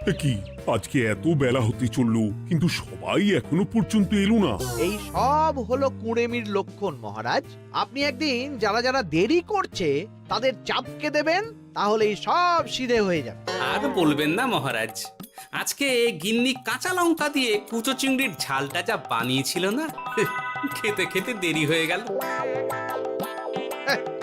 কি আজকে এত বেলা হতে চললো কিন্তু সবাই এখনো পর্যন্ত এলো না। এই সব হলো কুঁড়েমির লক্ষণ মহারাজ। আপনি একদিন যারা যারা দেরি করছে তাদের চাপকে দেবেন, তাহলেই সব সিধে হয়ে যাবে। আর বলবেন না মহারাজ, আজকে গিন্নি কাঁচা লঙ্কা দিয়ে কুচো চিংড়ির ঝালটা যা বানিয়েছিল না, খেতে খেতে দেরি হয়ে গেল।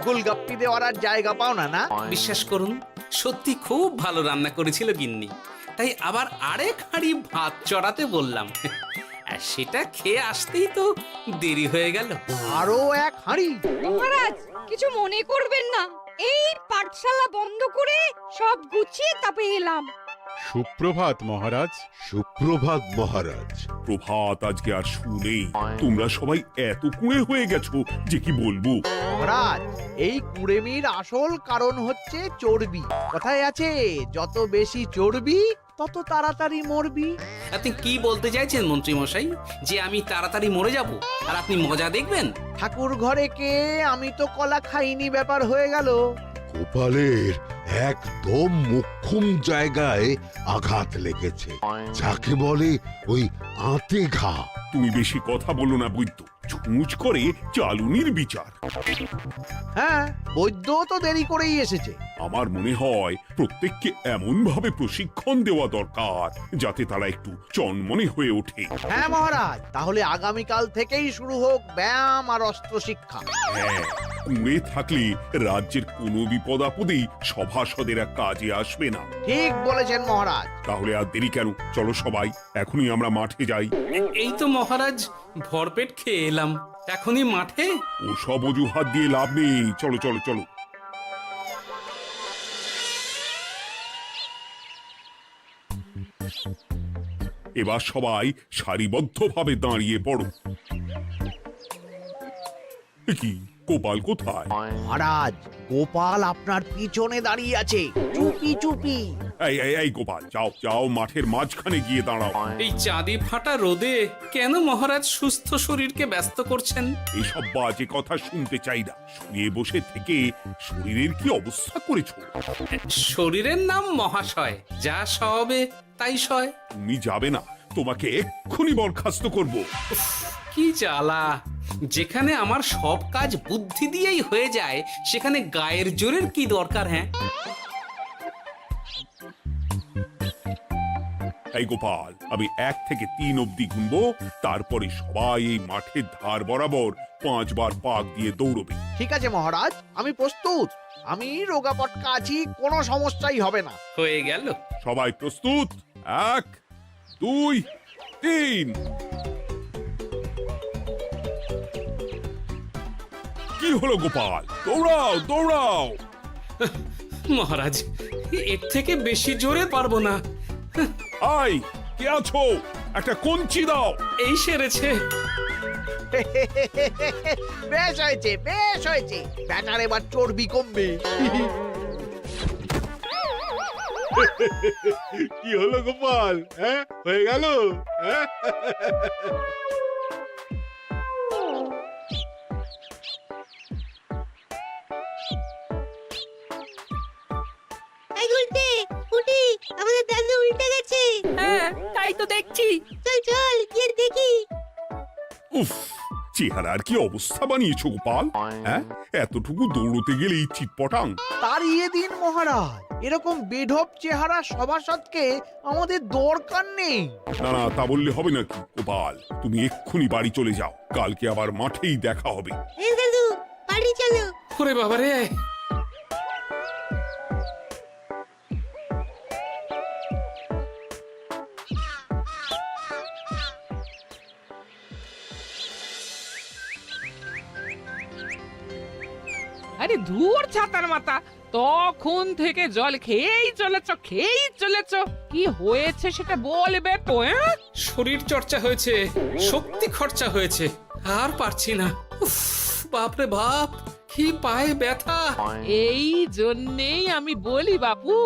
গোলগাপ্পি দেওয়ার আর জায়গা পাও না না? বিশ্বাস করুন, সত্যি খুব ভালো রান্না করেছিল গিন্নি, তাই আবার আরেক হাঁড়ি ভাত চড়াতে বললাম। আর সেটা খেয়ে আসতেই তো দেরি হয়ে গেল। আরো এক হাঁড়ি? মহারাজ কিছু মনে করবেন না, এই পাঠশালা বন্ধ করে সব গুছিয়ে তবে এলাম। সুপ্রভাত মহারাজ। সুপ্রভাত মহারাজ। প্রভাত আজকে আর শুনেই, তোমরা সবাই এত কুঁড়ে হয়ে গেছো যে কি বলবো। মহারাজ, এই কুঁড়েমির আসল কারণ হচ্ছে চর্বি। কথায় আছে, যত বেশি চর্বি তত তাড়াতাড়ি মরবি। আপনি কি বলতে চাইছেন মন্ত্রী মশাই, যে আমি তাড়াতাড়ি মরে যাব আর আপনি মজা দেখবেন? ঠাকুর ঘরে কে, আমি তো কলা খাইনি ব্যাপার হয়ে গেল। গোপালের একদম মোক্ষম জায়গায় আঘাত লেগেছে, যাকে বলে ওই আঁতে ঘা। তুমি বেশি কথা বলো না বৈদ্য, ছুঁচ করে চালুনির বিচার। হ্যাঁ, বৈদ্য তো দেরি করেই এসেছে। আমার মনে হয় প্রত্যেককে এমন ভাবে প্রশিক্ষণ দেওয়া দরকার যাতে তারা একটু চনমনে হয়ে ওঠে। হ্যাঁ মহারাজ, তাহলে আগামীকাল থেকেই শুরু হোক ব্যায়াম আর অস্ত্র শিক্ষা। হ্যাঁ, কুঁড়ে থাকলে রাজ্যের কোনো বিপদ আপদেই সভাসদেরা কাজে আসবে না। ঠিক বলেছেন মহারাজ। তাহলে আর দেরি কেন, চলো সবাই এখনই আমরা মাঠে যাই। এই তো মহারাজ ভরপেট খেয়ে এলাম, এখনই মাঠে? ও সব অজুহাত দিয়ে লাভ নেই, চলো চলো চলো। এবার সবাই সারিবদ্ধভাবে দাঁড়িয়ে পড়ো। এ কি, গোপাল কোথায়? মহারাজ, গোপাল আপনার পিছনে দাঁড়িয়ে আছে, চুপি চুপি। এই গোপাল, যাও যাও, মাঠের মাঝখানে গিয়ে দাঁড়াও। এই চাঁদি ফাটা রোদে কেন মহারাজ সুস্থ শরীরকে ব্যস্ত করছেন? এসব বাজে কথা শুনতে চাই না। শুয়ে বসে থেকে শরীরের কি অবস্থা করেছো? শরীরের নাম মহাশয়, যা সবে তাই সয়। তুমি যাবে না, তোমাকে এক্ষুনি বরখাস্ত করব। কি জ্বালা! যেখানে আমার সব কাজ বুদ্ধি দিয়েই হয়ে যায়, সেখানে গায়ের জোরের কি দরকার? হ্যাঁ, এই গোপাল, আমি 1 থেকে 3 অব্দি গুনবো, তারপরে সবাই এই মাঠের ধার বরাবর 5 বার পাক দিয়ে দৌড়বে। ঠিক আছে মহারাজ, আমি প্রস্তুত। আমি রোগা পটকা আছি, কোনো সমস্যাই হবে না। হয়ে গেল। সবাই প্রস্তুত? 1, 2, 3। কি হলো গোপাল, দৌড়াও দৌড়াও। মহারাজ, এর থেকে বেশি জোরে পারবো না। আই, কে আছো? একটা কঞ্চি দাও। এই সেরেছে। বেশ হয়েছে, বেশ হয়েছে। ব্যাটার এবার চর্বি কমবে। কি হলো গোপাল, হ্যাঁ হয়ে গেল? হ্যাঁ? এই গুলটে, উঠি, আমাদের দাদু উল্টে গেছে। হ্যাঁ, তাই তো দেখছি। চল চল গিয়ে দেখি। উফ, চেহারার কি অবস্থা বানিয়েছো গোপাল, হ্যাঁ? এতটুকু দৌড়তে গেলেই চিটপটাং। তাড়িয়ে দিন মহারাজ, এরকম বেঢপ চেহারা সভাসদকে আমাদের দরকার নেই। না না, তা বললে হবে নাকি গোপাল, তুমি এক্ষুনি বাড়ি চলে যাও, কালকে আবার মাঠেই দেখা হবে। এই দাদু, বাড়ি চলো। ওরে বাবারে! আরে ধুর ছাতার মাথা, তখন থেকে জল খেয়েই চলেছ। কি হয়েছে সেটা বলবে তো? শরীর চর্চা হয়েছে, শক্তি খরচা হয়েছে, আর পারছি না। উফ, বাপরে বাপ, কি পায়ে ব্যথা! এই জন্যেই আমি বলি বাপু,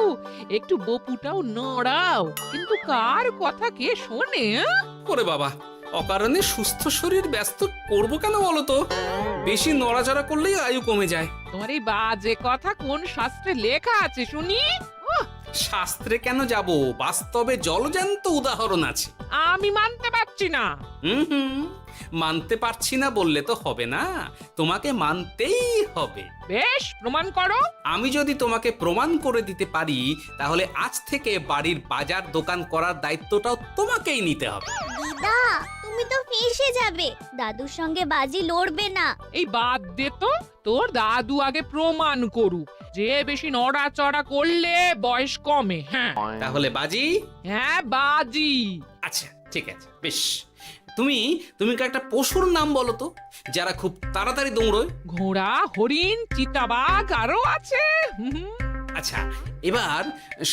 একটু বপুটাও নড়াও, কিন্তু কার কথা কে শোনে? ওরে বাবা, অকারণে সুস্থ শরীর ব্যস্ত করবো কেন বলো তো? বেশি নড়াচড়া করলেই আয়ু কমে যায়। তোমার এই বাজে কথা কোন শাস্ত্রে লেখা আছে শুনি? শাস্ত্রে কেন যাব, বাস্তবে জলজ্যান্ত উদাহরণ আছে। আমি মানতে পারছি না। হুম, মানতে পারছি না বললে তো হবে না, তোমাকে মানতেই হবে। বেশ, প্রমাণ করো। আমি যদি তোমাকে প্রমাণ করে দিতে পারি, তাহলে আজ থেকে বাড়ির বাজার দোকান করার দায়িত্বটাও তোমাকেই নিতে হবে। দিদা, তুমি তো ফেঁসে যাবে, দাদুর সঙ্গে বাজি লড়বে না। এই বাদ দে তো, তোর দাদু আগে প্রমাণ করুক যে বেশি নড়াচড়া করলে বয়স কমে। হ্যাঁ তাহলে বাজি? হ্যাঁ, বাজি। আচ্ছা ঠিক আছে, বেশ। তুমি তুমি একটা পশুর নাম বলো তো, যারা খুব তাড়াতাড়ি দৌড়য়। ঘোড়া, হরিণ, চিতাবাঘ আরো আছে। আচ্ছা, এবার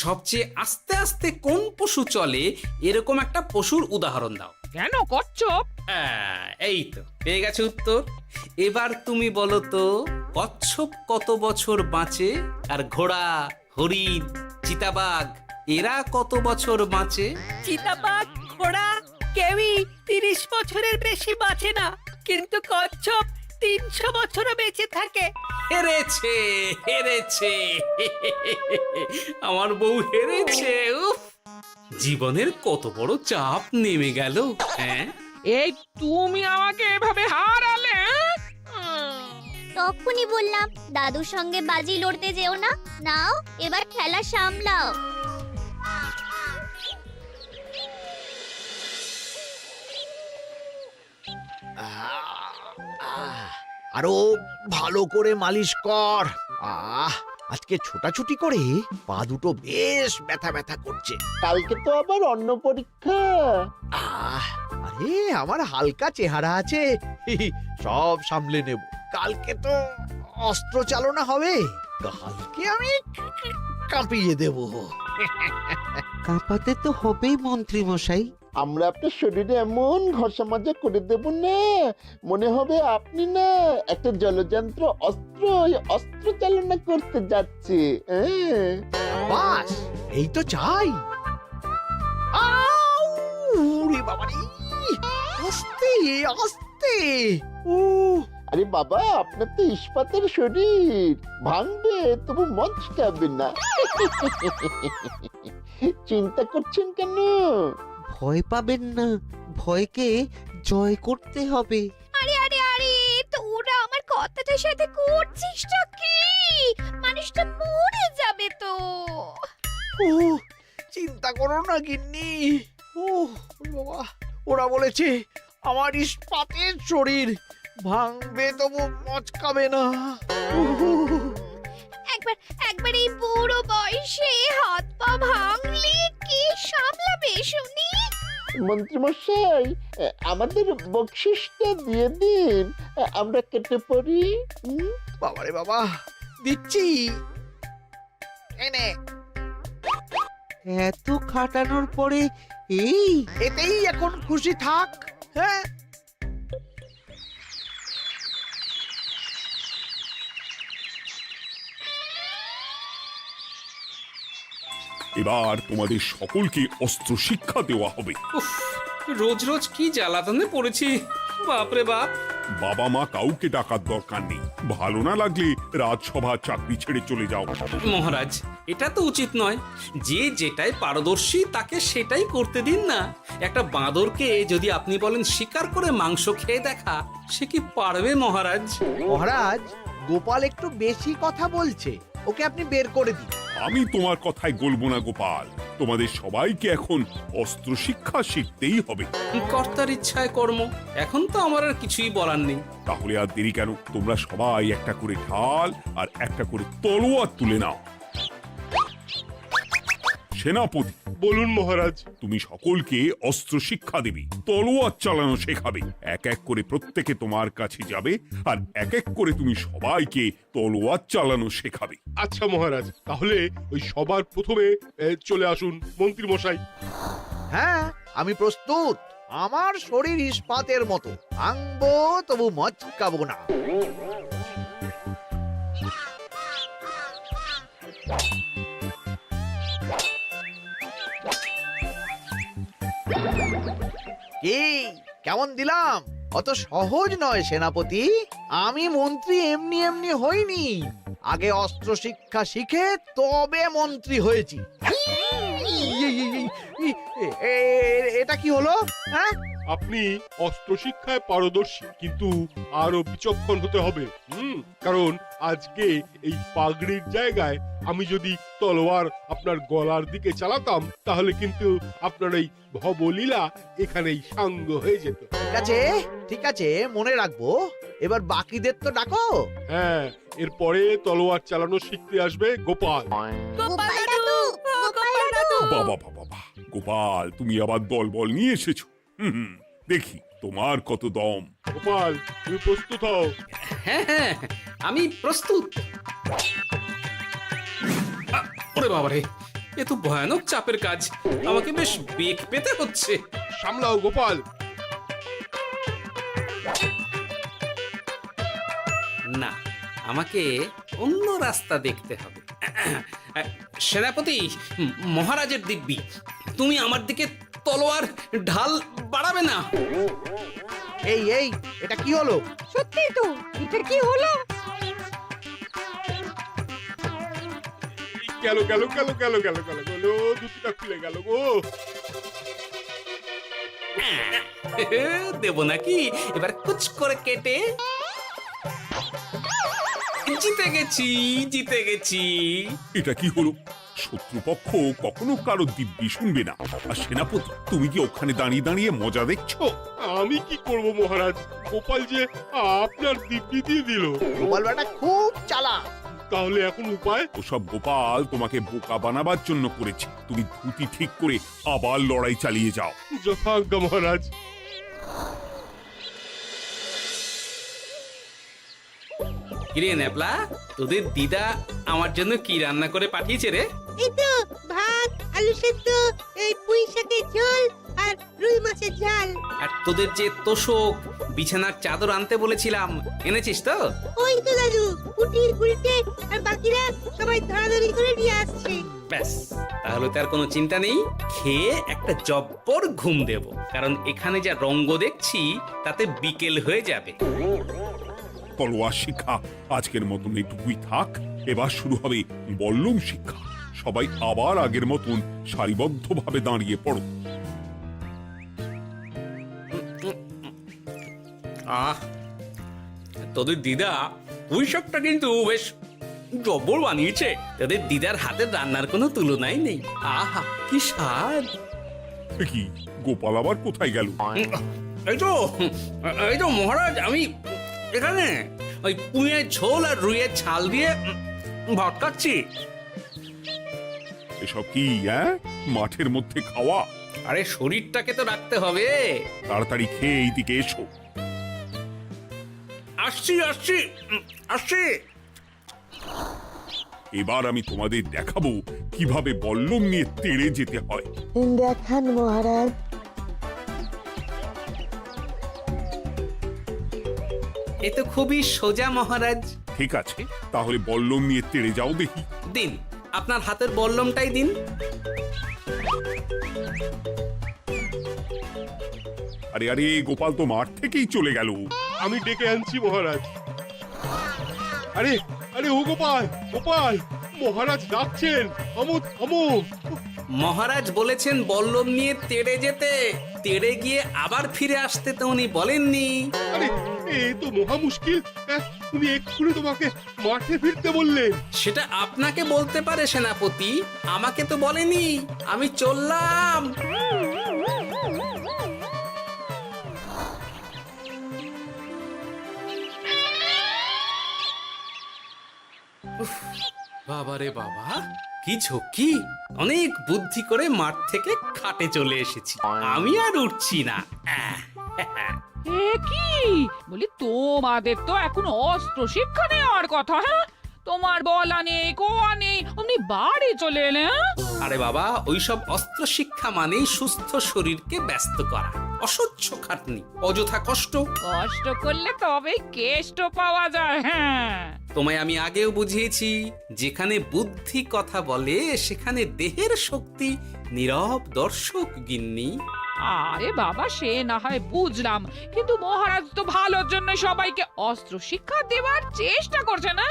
সবচেয়ে আস্তে আস্তে কোন পশু চলে, এরকম একটা পশুর উদাহরণ দাও। কেন, কচ্ছপ? এই তো পেয়ে গেছে উত্তর। এবার তুমি বলো তো, কচ্ছপ কত বছর বাঁচে, আর ঘোড়া, হরিণ, চিতাবাঘ এরা কত বছর বাঁচে? চিতাবাঘ, ঘোড়া কেউই 30 বছরের বেশি বাঁচে না, কিন্তু কচ্ছপ 300 বছরও বেঁচে থাকে। হেরেছে, হেরেছে, আমার বউ হেরেছে। উফ, জীবনের কত বড় চাপ নেমে গেল। হ্যাঁ, এই তুমি আমাকে এভাবে হারালে। তখনই বললাম দাদুর সঙ্গে বাজি লড়তে যেও না। নাও, এবার খেলা সামলাও। আরো ভালো করে মালিশ কর। আজকে ছোটাছুটি করে পা দুটো বেশ ব্যথা ব্যথা করছে। কালকে তো আবার অন্য পরীক্ষা। আরে আমার হালকা চেহারা আছে, সব সামলে নেব। কালকে তো অস্ত্র চালনা হবে, কালকে আমি কাঁপিয়ে দেব। কাঁপাতে তো হবেই মন্ত্রী মশাই। আমরা আপনার শরীরে এমন ঘষা মাজা করে দেব না, মনে হবে আপনি না একটা জলযন্ত্র অস্ত্র চালনা করতে যাচ্ছে। বাস এই তো চাই। ওরে বাবারে, আস্তে আস্তে। আরে বাবা, আপনার তো ইস্পাতের শরীর, ভাঙবে তবু মচকাবে না। চিন্তা করছেন কেন? ভয় পাবেন না, ভয়কে জয় করতে হবে। আরে আরে আরে, তোরা আমার কথাটার সাথে করছিসটা কি? মানুষটা মরে যাবে তো। চিন্তা করো না গিন্নি। বাবা, ওরা বলেছে আমার ইস্পাতের শরীর, ভাঙবে তবু মচকাবে না। একবার এই বুড়ো বয়সে হাত পা ভাঙলে কি সামলাবে শুনি? মন্ত্রী মশাই, আমাদের বকশিসটা দিয়ে দিন, আমরা কেটে পড়ি। বাবারে বাবা, দিচ্ছি, এনে। এত খাটানোর পরে এতেই এখন খুশি থাক। হ্যাঁ, এবার তোমাদের সকলকে অস্ত্র শিক্ষা দেওয়া হবে। উফ, রোজ রোজ কি জ্বালাতনে পড়েছি, বাপরে বাপ। বাবা মা কাউকে ডাকার দরকার নেই, ভালো না লাগলে রাজসভা চাকরি ছেড়ে চলে যাও। মহারাজ, এটা তো উচিত নয়। যে যেটাই পারদর্শী তাকে সেটাই করতে দিন না। একটা বাঁদরকে যদি আপনি বলেন শিকার করে মাংস খেয়ে দেখা, সে কি পারবে মহারাজ? মহারাজ, গোপাল একটু বেশি কথা বলছে, ওকে আপনি বের করে দিন। আমি তোমার কথায় গলবো না গোপাল, তোমাদের সবাইকে এখন অস্ত্র শিক্ষা শিখতেই হবে। কর্তার ইচ্ছায় কর্ম, এখন তো আমার আর কিছুই বলার নেই। তাহলে আর দেরি কেন, তোমরা সবাই একটা করে ঢাল আর একটা করে তলোয়ার তুলে নাও। সেনাপতি, বলুন মহারাজ। তুমি সকলকে অস্ত্র শিক্ষা দেবে, তলোয়ার চালানো শেখাবে। এক এক করে প্রত্যেকে তোমার কাছে যাবে আর এক এক করে তুমি সবাইকে তলোয়ার চালানো শেখাবে। আচ্ছা মহারাজ, তাহলে ওই সবার প্রথমে চলে আসুন মন্ত্রী মশাই। হ্যাঁ, আমি প্রস্তুত। আমার শরীর ইস্পাতের মতো, ভাঙবো তবু মচকাবো না। কি কেমন দিলাম? অত সহজ নয় সেনাপতি। আমি মন্ত্রী এমনি এমনি হইনি, আগে অস্ত্র শিক্ষা শিখে তবে মন্ত্রী হয়েছি। এটা কি হলো? হ্যাঁ, আপনি অস্ত্র শিক্ষায় পারদর্শী, কিন্তু আরো বিচক্ষণ হতে হবে। কারণ আজকে এই পাগড়ির জায়গায় আমি যদি তলোয়ার আপনার গলার দিকে চালাতাম, তাহলে কিন্তু আপনার এই ভবলীলা এখানেই সাঙ্গ হয়ে যেত। ঠিক আছে, ঠিক আছে, মনে রাখবো। এবার বাকিদের তো ডাকো। হ্যাঁ, এরপরে তলোয়ার চালানো শিখতে আসবে গোপাল। গোপাল দাদু, গোপাল দাদু। বাবা বাবা বাবা, গোপাল তুমি আবার দল বল নিয়ে এসেছো। দেখি তোমার কত দম। গোপাল, তুমি প্রস্তুত হও। হ্যাঁ হ্যাঁ, আমি প্রস্তুত। ওরে বাবারে, এ তো ভয়ানক চাপের কাজ, আমাকে বেশ বেগ পেতে হচ্ছে। সামলাও গোপাল। না, আমাকে অন্য রাস্তা দেখতে হবে। সেনাপতি, মহারাজের দিব্যি, তুমি আমার দিকে তলোয়ার ঢাল বাড়াবে না। এই এই, এটা কি হলো? সত্যি তো, এটা কি হলো? গেল গেল গেল গেল গেল গেল গেল, দুটিটা খুলে গেল গো। দেব নাকি এবার কুচ করে কেটে? জিতে গেছি, জিতে গেছি। এটা কি হলো? শত্রুপক্ষ কখনো কারো দিব্যি শুনবে না। আর সেনাপতি, তুমি কি ওখানে দাঁড়িয়ে দাঁড়িয়ে মজা দেখছো? আমি কি করব মহারাজ, গোপাল যে আপনার দিব্যি দিয়ে দিল। গোপাল বেটা খুব চালাক। তাহলে এখন উপায়? ওসব গোপাল তোমাকে বোকা বানাবার জন্য করেছে। তুমি ধুতি ঠিক করে আবার লড়াই চালিয়ে যাও। যথাজ্ঞা মহারাজ। কিরে ন্যাপলা, তোদের দিদা আমার জন্য কি রান্না করে পাঠিয়েছে রে? এই তো ভাত, আলু সেদ্ধ, এই পুঁই শাকের ঝোল আর রুই মাছের ঝাল। আর তোদের যে তোষক, বিছানার চাদর আনতে বলেছিলাম, এনেছিস তো? ওই তো দাদু, কুটির গুলটে আর বাকিরা সবাই ধরাধরি করে নিয়ে আসছে। ব্যাস, তাহলে তার কোনো চিন্তা নেই। খেয়ে একটা জব্বর ঘুম দেব, কারণ এখানে যা রঙ্গ দেখছি তাতে বিকেল হয়ে যাবে। তলোয়ার শিক্ষা আজকের মতন এটুকুই থাক। এবার শুরু হবে বল্লম শিক্ষা। সবাই আবার আগের মতন সারিবদ্ধভাবে দাঁড়িয়ে পড়ো। আহ, তোদের দিদা পুঁই শাকটা কিন্তু বেশ জব্বর বানিয়েছে। তোদের দিদার হাতের রান্নার কোনো তুলনাই নেই। আহা, কি স্বাদ! এ কি, গোপাল আবার কোথায় গেল? এই তো মহারাজ, আমি এখানে ওই পুঁইয়ের ঝোল আর রুইয়ের ছাল দিয়ে ভাত খাচ্ছি। এসব কি মাঠের মধ্যে খাওয়া? আরে শরীরটাকে তো রাখতে হবে। তাড়াতাড়ি খেয়ে এইদিকে এসো। আসছি আসছি আসছি। এবার আমি তোমাদের দেখাবো কিভাবে বল্লম নিয়ে তেড়ে যেতে হয়। দেখান মহারাজ। এ তো খুবই সোজা মহারাজ। ঠিক আছে, তাহলে বল্লম নিয়ে তেড়ে যাও দেখি। দিন, আপনার হাতের বল্লমটাই দিন। আরে আরে, গোপাল তো মাঠ থেকেই চলে গেল। আমি ডেকে আনছি মহারাজ। আরে আরে, ও গোপাল, গোপাল, মহারাজ ডাকছেন, থামো থামো। মহারাজ বলেছেন বল্লম নিয়ে তেড়ে যেতে, তেড়ে গিয়ে আবার ফিরে আসতে তো উনি বলেননি। আরে এ তো মহা মুশকিল। উনি এক্ষুনি তোমাকে মাঠে ফিরতে বললেন। সেটা আপনাকে বলতে পারে সেনাপতি, আমাকে তো বলেনি। আমি চললাম। বাবারে বাবা, কি ঝক্কি! অনেক বুদ্ধি করে মাঠ থেকে খাটে চলে এসেছি। আমি আর উঠছি না। এ কি বলি, তোমাদের তো এখন অস্ত্র শিক্ষা নেওয়ার কথা। হ্যাঁ, তোমার বলা নেই, কোয়া নেই, অমনি বাড়ি চলে এলে। আরে বাবা, ওইসব অস্ত্র শিক্ষা মানেই সুস্থ শরীরকে ব্যস্ত করা, অসহ্য খাটনি, অযথা কষ্ট। কষ্ট করলে তবেই কেষ্ট পাওয়া যায়। হ্যাঁ, তোমায় আমি আগেও বুঝিয়েছি, যেখানে বুদ্ধি কথা বলে সেখানে দেহের শক্তি নীরব দর্শক গিন্নি। আরে বাবা, সে না হয় বুঝলাম, কিন্তু মহারাজ তো ভালোর জন্য সবাইকে অস্ত্র শিক্ষা দেওয়ার চেষ্টা করছে না?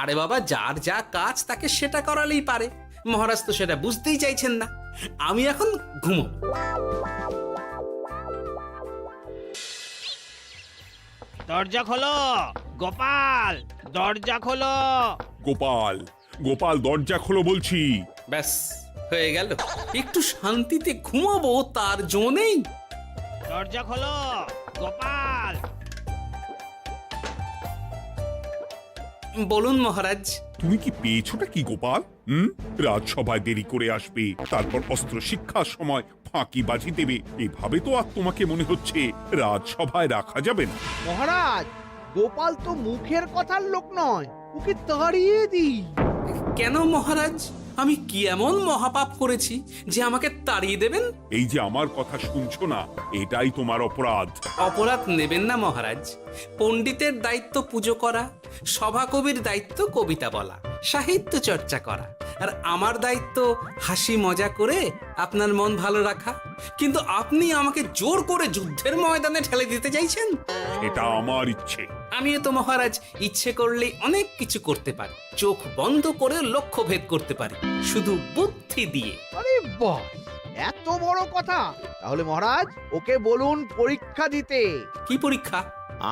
আরে বাবা, যার যা কাজ তাকে সেটা করালেই পারে। মহারাজ তো সেটা বুঝতেই চাইছেন না। আমি এখন ঘুমো। দরজা খোলো গোপাল, দরজা খোলো। গোপাল, গোপাল দরজা খোলো বলছি। ব্যাস হয়ে গেল। একটু শান্তিতে ঘুমাবো তার জো নেই। দরজা খোলো গোপাল। বলুন মহারাজ। তুমি কি পেয়েছোটা কি গোপাল? রাজসভায় দেরি করে আসবে, তারপর অস্ত্র শিক্ষার সময় ফাঁকিবাজি দেবে, এভাবে তো আর তোমাকে মনে হচ্ছে রাজসভায় রাখা যাবে না। মহারাজ, গোপাল তো মুখের কথার লোক নয়, ওকে তাড়িয়ে দিই। কেন মহারাজ? আমি কি এমন মহাপাপ করেছি যে আমাকে তাড়িয়ে দেবেন? এই যে আমার কথা শুনছো না, এটাই তোমার অপরাধ। অপরাধ নেবেন না মহারাজ। পণ্ডিতের দায়িত্ব পুজো করা, সভাকবির দায়িত্ব কবিতা বলা, সাহিত্য চর্চা করা, আর আমার দায়িত্ব হাসি মজা করে আপনার মন ভালো রাখা। কিন্তু আপনি আমাকে জোর করে যুদ্ধের ময়দানে ঠেলে দিতে চাইছেন। এটা আমার ইচ্ছে। আমিও তো মহারাজ ইচ্ছে করলেই অনেক কিছু করতে পারি। চোখ বন্ধ করে লক্ষ্য ভেদ করতে পারি, শুধু বুদ্ধি দিয়ে। আরে বাহ, এত বড় কথা! তাহলে মহারাজ, ওকে বলুন পরীক্ষা দিতে। কি পরীক্ষা?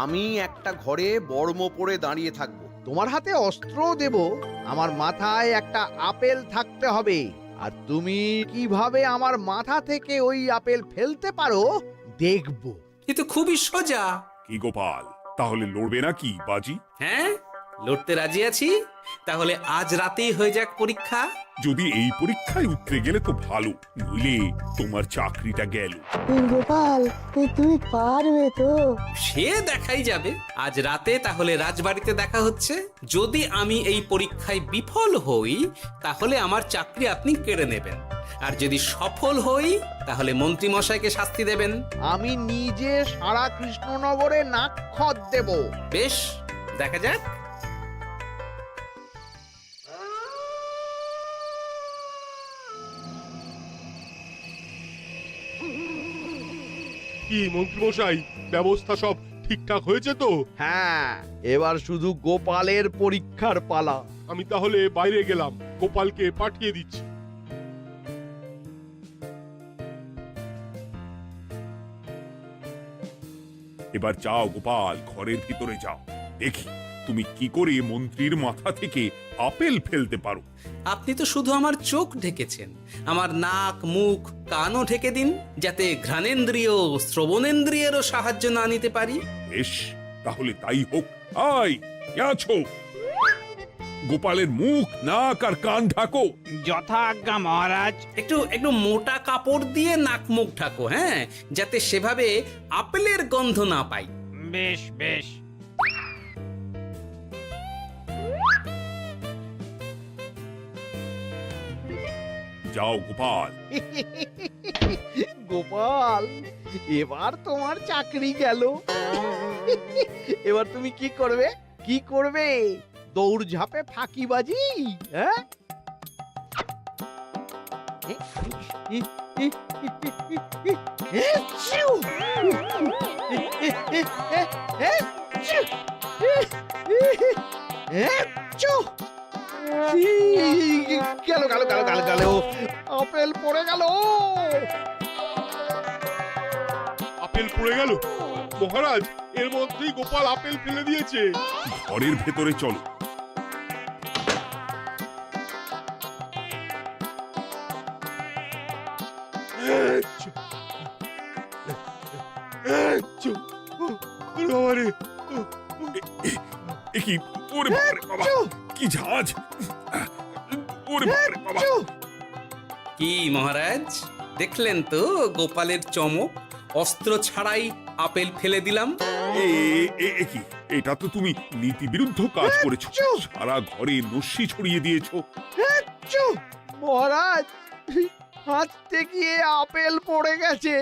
আমি একটা ঘরে বর্ম পরে দাঁড়িয়ে থাকবো। তোমার হাতে অস্ত্র দেব, আমার মাথায় একটা আপেল থাকতে হবে, আর তুমি কিভাবে আমার মাথা থেকে ওই আপেল ফেলতে পারো দেখব। এ তো খুবই সোজা। কি গোপাল, তাহলে লড়বে নাকি বাজি? হ্যাঁ, লড়তে রাজি আছি। তাহলে আজ রাতেই হয়ে যাক পরীক্ষা। যদি এই পরীক্ষায় উতরে গেলে তো ভালো, নইলে তোমার চাকরিটা গেল। গোপাল, তুমি পারবে তো? সে দেখাই যাবে। আজ রাতে তাহলে রাজবাড়িতে দেখা হচ্ছে। যদি আমি এই পরীক্ষায় বিফল হই, তাহলে আমার চাকরি আপনি কেড়ে নেবেন। আর যদি সফল হই, তাহলে মন্ত্রী মশাইকে শাস্তি দেবেন। আমি নিজে সারা কৃষ্ণনগরে নাক্ষত দেব। বেশ, দেখা যাক। কি মন্ত্রীমশাই, ব্যবস্থা সব ঠিকঠাক হয়েছে তো? হ্যাঁ, এবার শুধু গোপালের পরীক্ষার পালা। আমি তাহলে বাইরে গেলাম, গোপালকে পাঠিয়ে দিচ্ছি। এবার যাও গোপাল, ঘরের ভিতরে যাও, দেখি তুমি কি করে মন্ত্রীর মাথা থেকে আপেল ফেলতে পারো। আপনি তো শুধু আমার চোখ ঢেকেছেন, আমার নাক, মুখ, কানও ঢেকে দিন, যাতে ঘ্রাণেন্দ্রিয়, শ্রবণেন্দ্রিয়েরও সাহায্য না নিতে পারি। বেশ, তাহলে তাই হোক। আয়, কে আছো? গোপালের মুখ, নাক আর কান ঢাকো। যথা আজ্ঞা মহারাজ। একটু একটু মোটা কাপড় দিয়ে নাক মুখ ঢাকো, হ্যাঁ, যাতে সেভাবে আপেলের গন্ধ না পাই। বেশ বেশ। যাও গোপাল। গোপাল, এবার তোমার চাকরি গেল। এবার তুমি কি করবে? কি করবে? দৌড় ঝাঁপে ফাঁকিবাজি? হ্যাঁ? গেল গেল গেল গেল গেল, আপেল পড়ে গেল। আপেল পড়ে গেল? মহারাজ, এর মধ্যেই গোপাল আপেল ফেলে দিয়েছে। ঘরের ভেতরে চলো। কি ওরে বাবারে বাবা, কি ঝাঁজ! ওরে বাবারে বাবা। কি মহারাজ, দেখলেন তো গোপালের চমক? অস্ত্র ছাড়াই আপেল ফেলে দিলাম। কি, এটা তো তুমি নীতি বিরুদ্ধ কাজ করেছো। সারা ঘরে নস্যি ছড়িয়ে দিয়েছো। মহারাজ, হাঁটতে গিয়ে আপেল পড়ে গেছে।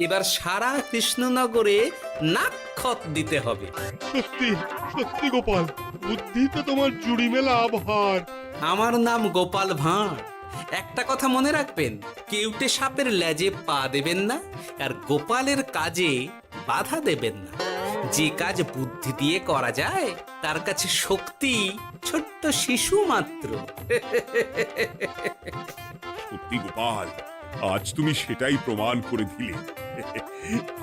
এবার সারা কৃষ্ণনগরে নাক্ষত দিতে হবে। সত্যি সত্যি গোপাল, বুদ্ধিতে তোমার জুড়ি মেলা ভার। আমার নাম গোপাল ভাঁড়। একটা কথা মনে রাখবেন, কেউটে সাপের লেজে পা দেবেন না, আর গোপালের কাজে বাধা দেবেন না। যে কাজ বুদ্ধি দিয়ে করা যায় তার কাছে শক্তি ছোট্ট শিশু মাত্র। সত্যি গোপাল, আজ তুমি সেটাই প্রমাণ করে দিলে।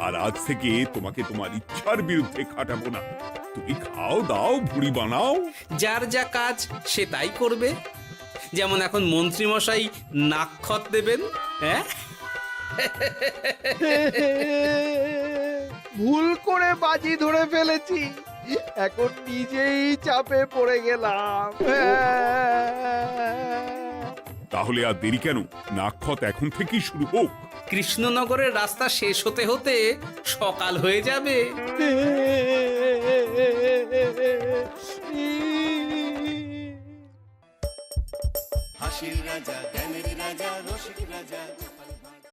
আর আজ থেকে তোমাকে তোমার ইচ্ছার বিরুদ্ধে খাটাবো না। তুমি খাও দাও ভুড়ি বানাও। যার যা কাজ সে তাই করবে। যেমন এখন মন্ত্রী মশাই নাক্ষত দেবেন। হ্যাঁ, ভুল করে বাজি ধরে ফেলেছি, এখন নিজেই চাপে পড়ে গেলাম। তাহলে আর দেরি কেন? নাক্ষত এখন থেকেই শুরু হোক। কৃষ্ণনগরের রাস্তা শেষ হতে হতে সকাল হয়ে যাবে। হাসির রাজা, জ্ঞানের রাজা, রসিক রাজা।